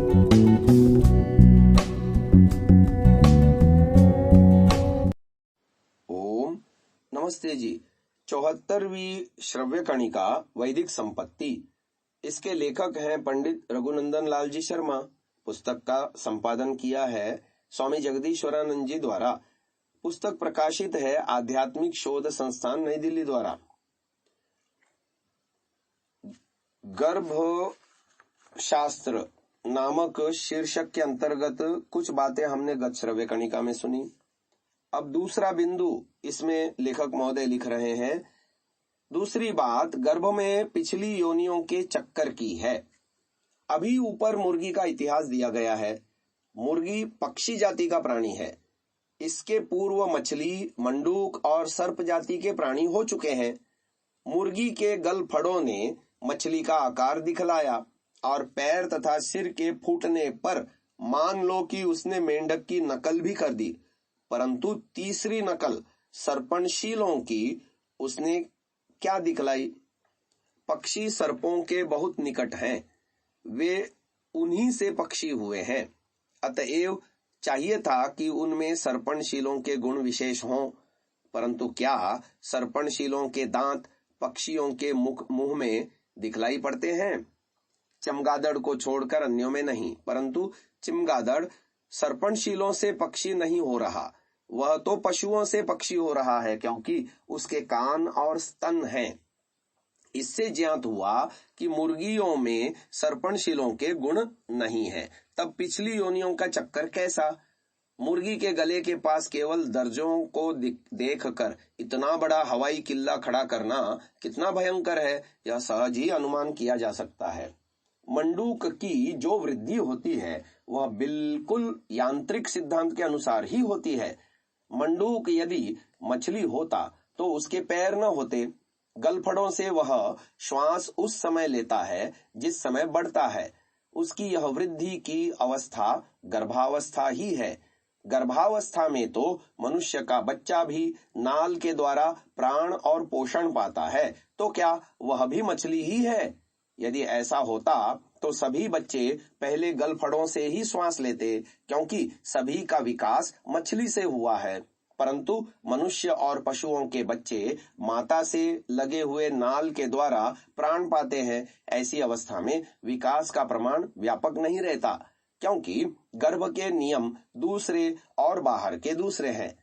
ओम नमस्ते जी। 74वीं श्रव्य कणिका वैदिक संपत्ति। इसके लेखक हैं पंडित रघुनंदन लाल जी शर्मा। पुस्तक का संपादन किया है स्वामी जगदीश्वरानंद जी द्वारा। पुस्तक प्रकाशित है आध्यात्मिक शोध संस्थान नई दिल्ली द्वारा। गर्भ शास्त्र नामक शीर्षक के अंतर्गत कुछ बातें हमने गत श्रव्य कणिका में सुनी। अब दूसरा बिंदु इसमें लेखक महोदय लिख रहे हैं। दूसरी बात, गर्भ में पिछली योनियों के चक्कर की है। अभी ऊपर मुर्गी का इतिहास दिया गया है। मुर्गी पक्षी जाति का प्राणी है। इसके पूर्व मछली, मंडूक और सर्प जाति के प्राणी हो चुके हैं। मुर्गी के गलफड़ों ने मछली का आकार दिखलाया और पैर तथा सिर के फूटने पर मान लो कि उसने मेंढक की नकल भी कर दी, परंतु तीसरी नकल सर्पणशीलों की उसने क्या दिखलाई? पक्षी सर्पों के बहुत निकट हैं, वे उन्हीं से पक्षी हुए हैं। अतएव चाहिए था कि उनमें सर्पणशीलों के गुण विशेष हों, परंतु क्या सर्पणशीलों के दांत पक्षियों के मुंह में दिखलाई पड़ते हैं? चमगादड़ को छोड़कर अन्यों में नहीं, परंतु चमगादड़ सर्पणशीलों से पक्षी नहीं हो रहा, वह तो पशुओं से पक्षी हो रहा है, क्योंकि उसके कान और स्तन हैं। इससे ज्ञात हुआ कि मुर्गियों में सर्पणशीलों के गुण नहीं है। तब पिछली योनियों का चक्कर कैसा? मुर्गी के गले के पास केवल दर्जों को देखकर इतना बड़ा हवाई किला खड़ा करना कितना भयंकर है, यह सहज ही अनुमान किया जा सकता है। मंडूक की जो वृद्धि होती है वह बिल्कुल यांत्रिक सिद्धांत के अनुसार ही होती है। मंडूक यदि मछली होता तो उसके पैर न होते। गलफड़ों से वह श्वास उस समय लेता है जिस समय बढ़ता है। उसकी यह वृद्धि की अवस्था गर्भावस्था ही है। गर्भावस्था में तो मनुष्य का बच्चा भी नाल के द्वारा प्राण और पोषण पाता है, तो क्या वह भी मछली ही है? यदि ऐसा होता तो सभी बच्चे पहले गलफड़ों से ही श्वास लेते, क्योंकि सभी का विकास मछली से हुआ है। परंतु मनुष्य और पशुओं के बच्चे माता से लगे हुए नाल के द्वारा प्राण पाते हैं। ऐसी अवस्था में विकास का प्रमाण व्यापक नहीं रहता, क्योंकि गर्भ के नियम दूसरे और बाहर के दूसरे हैं।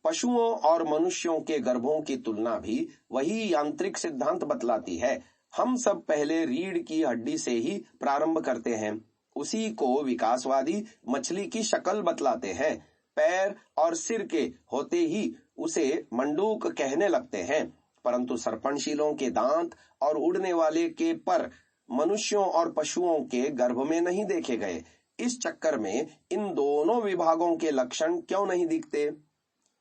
पशुओं और मनुष्यों के गर्भों की तुलना भी वही यांत्रिक सिद्धांत बतलाती है। हम सब पहले रीढ़ की हड्डी से ही प्रारंभ करते हैं, उसी को विकासवादी मछली की शक्ल बतलाते हैं। पैर और सिर के होते ही उसे मंडूक कहने लगते हैं, परंतु सर्पणशीलों के दांत और उड़ने वाले के पर मनुष्यों और पशुओं के गर्भ में नहीं देखे गए। इस चक्कर में इन दोनों विभागों के लक्षण क्यों नहीं दिखते?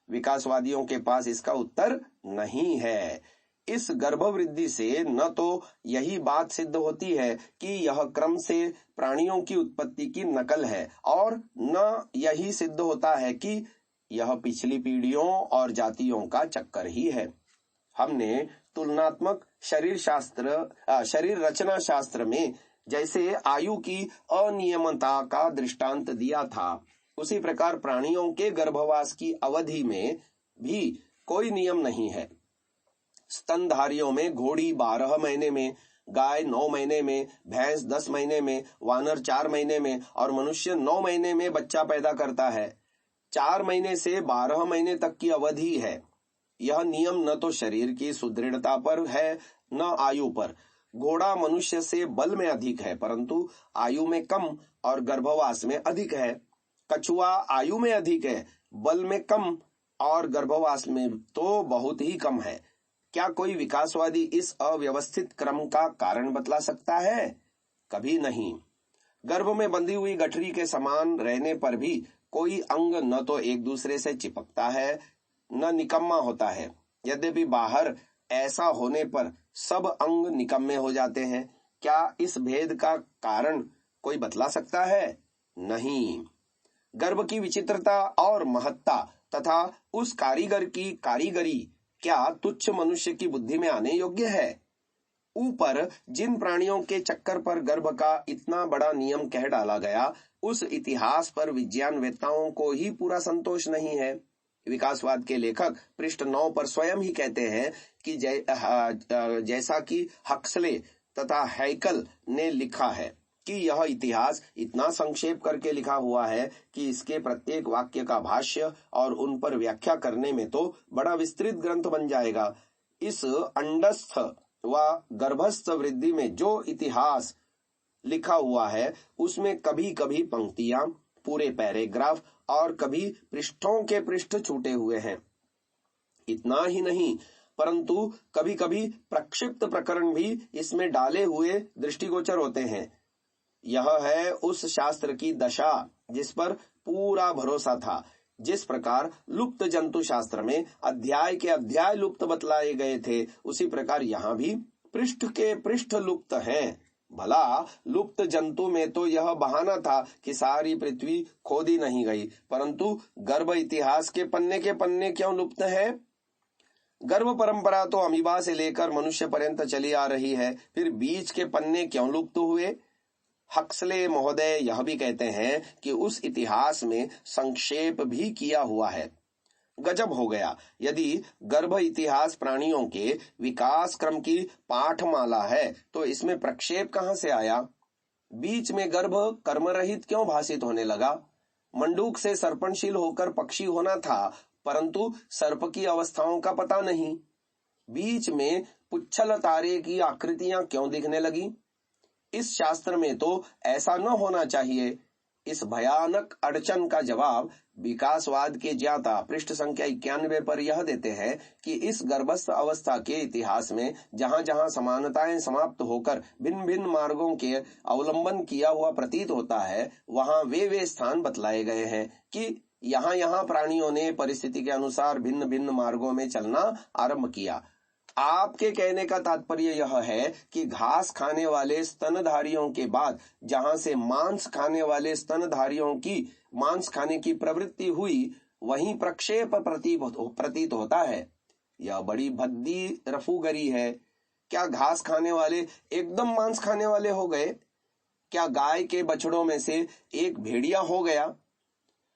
विकासवादियों के पास इसका उत्तर नहीं है। इस गर्भवृद्धि से न तो यही बात सिद्ध होती है कि यह क्रम से प्राणियों की उत्पत्ति की नकल है, और न यही सिद्ध होता है कि यह पिछली पीढ़ियों और जातियों का चक्कर ही है। हमने तुलनात्मक शरीर रचना शास्त्र में जैसे आयु की अनियमितता का दृष्टांत दिया था, उसी प्रकार प्राणियों के गर्भवास की अवधि में भी कोई नियम नहीं है। स्तनधारियों में घोड़ी 12 महीने में, गाय 9 महीने में, भैंस 10 महीने में, वानर 4 महीने में और मनुष्य 9 महीने में बच्चा पैदा करता है। 4 महीने से 12 महीने तक की अवधि है। यह नियम न तो शरीर की सुदृढ़ता पर है न आयु पर। घोड़ा मनुष्य से बल में अधिक है, परंतु आयु में कम और गर्भवास में अधिक है। कछुआ आयु में अधिक है, बल में कम और गर्भवास में तो बहुत ही कम है। क्या कोई विकासवादी इस अव्यवस्थित क्रम का कारण बतला सकता है? कभी नहीं। गर्भ में बंधी हुई गठरी के समान रहने पर भी कोई अंग न तो एक दूसरे से चिपकता है न निकम्मा होता है। यद्यपि बाहर ऐसा होने पर सब अंग निकम्मे हो जाते हैं। क्या इस भेद का कारण कोई बतला सकता है? नहीं। गर्भ की विचित्रता और महत्ता तथा उस कारीगर की कारीगरी क्या तुच्छ मनुष्य की बुद्धि में आने योग्य है? ऊपर जिन प्राणियों के चक्कर पर गर्भ का इतना बड़ा नियम कह डाला गया, उस इतिहास पर विज्ञानवेत्ताओं को ही पूरा संतोष नहीं है। विकासवाद के लेखक पृष्ठ 9 पर स्वयं ही कहते हैं कि जैसा कि हक्सले तथा हैकल ने लिखा है कि यह इतिहास इतना संक्षेप करके लिखा हुआ है कि इसके प्रत्येक वाक्य का भाष्य और उन पर व्याख्या करने में तो बड़ा विस्तृत ग्रंथ बन जाएगा। इस अंडस्थ व गर्भस्थ वृद्धि में जो इतिहास लिखा हुआ है उसमें कभी कभी पंक्तियां, पूरे पैराग्राफ और कभी पृष्ठों के पृष्ठ छूटे हुए हैं। इतना ही नहीं, परंतु कभी कभी प्रक्षिप्त प्रकरण भी इसमें डाले हुए दृष्टिगोचर होते हैं। यह है उस शास्त्र की दशा जिस पर पूरा भरोसा था। जिस प्रकार लुप्त जंतु शास्त्र में अध्याय के अध्याय लुप्त बतलाए गए थे, उसी प्रकार यहाँ भी पृष्ठ के पृष्ठ लुप्त हैं। भला लुप्त जंतु में तो यह बहाना था कि सारी पृथ्वी खोदी नहीं गई, परंतु गर्भ इतिहास के पन्ने क्यों लुप्त है? गर्भ परंपरा तो अमीबा से लेकर मनुष्य पर्यंत चली आ रही है, फिर बीच के पन्ने क्यों लुप्त हुए? हक्सले महोदय यह भी कहते हैं कि उस इतिहास में संक्षेप भी किया हुआ है। गजब हो गया। यदि गर्भ इतिहास प्राणियों के विकास क्रम की पाठमाला है तो इसमें प्रक्षेप कहां से आया? बीच में गर्भ कर्मरहित क्यों भाषित होने लगा? मंडूक से सर्पणशील होकर पक्षी होना था, परंतु सर्प की अवस्थाओं का पता नहीं। बीच में पुच्छल तारे की आकृतियां क्यों दिखने लगी? इस शास्त्र में तो ऐसा न होना चाहिए। इस भयानक अड़चन का जवाब विकासवाद के ज्ञाता पृष्ठ संख्या 91 पर यह देते हैं कि इस गर्भस्थ अवस्था के इतिहास में जहां जहां समानताएं समाप्त होकर भिन्न भिन्न मार्गों के अवलंबन किया हुआ प्रतीत होता है, वहां वे स्थान बतलाए गए हैं कि यहाँ प्राणियों ने परिस्थिति के अनुसार भिन्न भिन्न मार्गों में चलना आरंभ किया। आपके कहने का तात्पर्य यह है कि घास खाने वाले स्तनधारियों के बाद जहां से मांस खाने वाले स्तनधारियों की मांस खाने की प्रवृत्ति हुई, वहीं प्रक्षेप प्रतीत होता है। यह बड़ी भद्दी रफूगरी है। क्या घास खाने वाले एकदम मांस खाने वाले हो गए? क्या गाय के बछड़ों में से एक भेड़िया हो गया?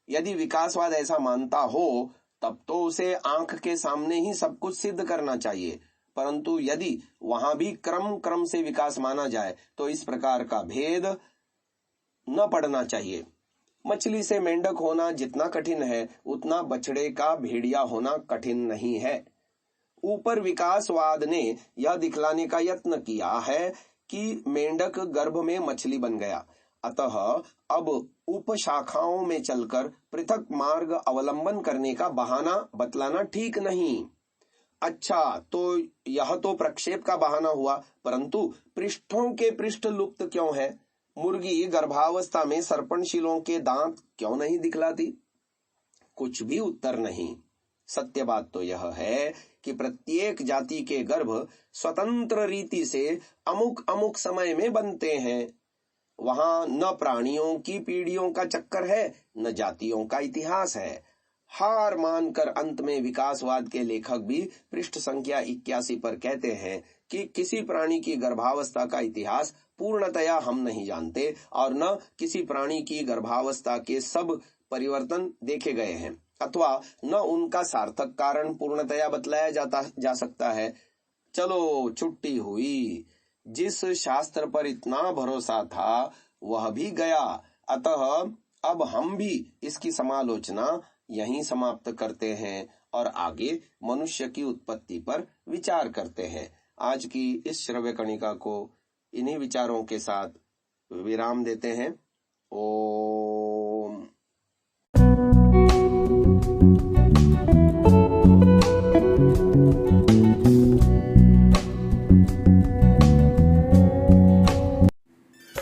यदि विकासवाद ऐसा मानता हो तब तो उसे आंख के सामने ही सब कुछ सिद्ध करना चाहिए, परंतु यदि वहां भी क्रम से विकास माना जाए तो इस प्रकार का भेद न पड़ना चाहिए। मछली से मेंढक होना जितना कठिन है, उतना बछड़े का भेड़िया होना कठिन नहीं है। ऊपर विकासवाद ने यह दिखलाने का यत्न किया है कि मेंढक गर्भ में मछली बन गया, अतः अब उपशाखाओं में चलकर पृथक मार्ग अवलंबन करने का बहाना बतलाना ठीक नहीं। अच्छा, तो यह तो प्रक्षेप का बहाना हुआ, परंतु पृष्ठों के पृष्ठ लुप्त क्यों है? मुर्गी गर्भावस्था में सर्पणशीलों के दांत क्यों नहीं दिखलाती? कुछ भी उत्तर नहीं। सत्य बात तो यह है कि प्रत्येक जाति के गर्भ स्वतंत्र रीति से अमुक समय में बनते हैं। वहां न प्राणियों की पीढ़ियों का चक्कर है, न जातियों का इतिहास है। हार मानकर अंत में विकासवाद के लेखक भी पृष्ठ संख्या 81 पर कहते हैं कि किसी प्राणी की गर्भावस्था का इतिहास पूर्णतया हम नहीं जानते और न किसी प्राणी की गर्भावस्था के सब परिवर्तन देखे गए हैं, अथवा न उनका सार्थक कारण पूर्णतया बतलाया जा सकता है। चलो, छुट्टी हुई। जिस शास्त्र पर इतना भरोसा था वह भी गया, अतः अब हम भी इसकी समालोचना यहीं समाप्त करते हैं और आगे मनुष्य की उत्पत्ति पर विचार करते हैं। आज की इस श्रव्य कणिका को इन्हीं विचारों के साथ विराम देते हैं। ओम।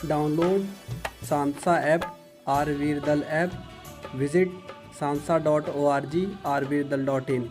डाउनलोड सांसा ऐप, आरवीरदल ऐप, विजिट sansa.org, rvirdal.in।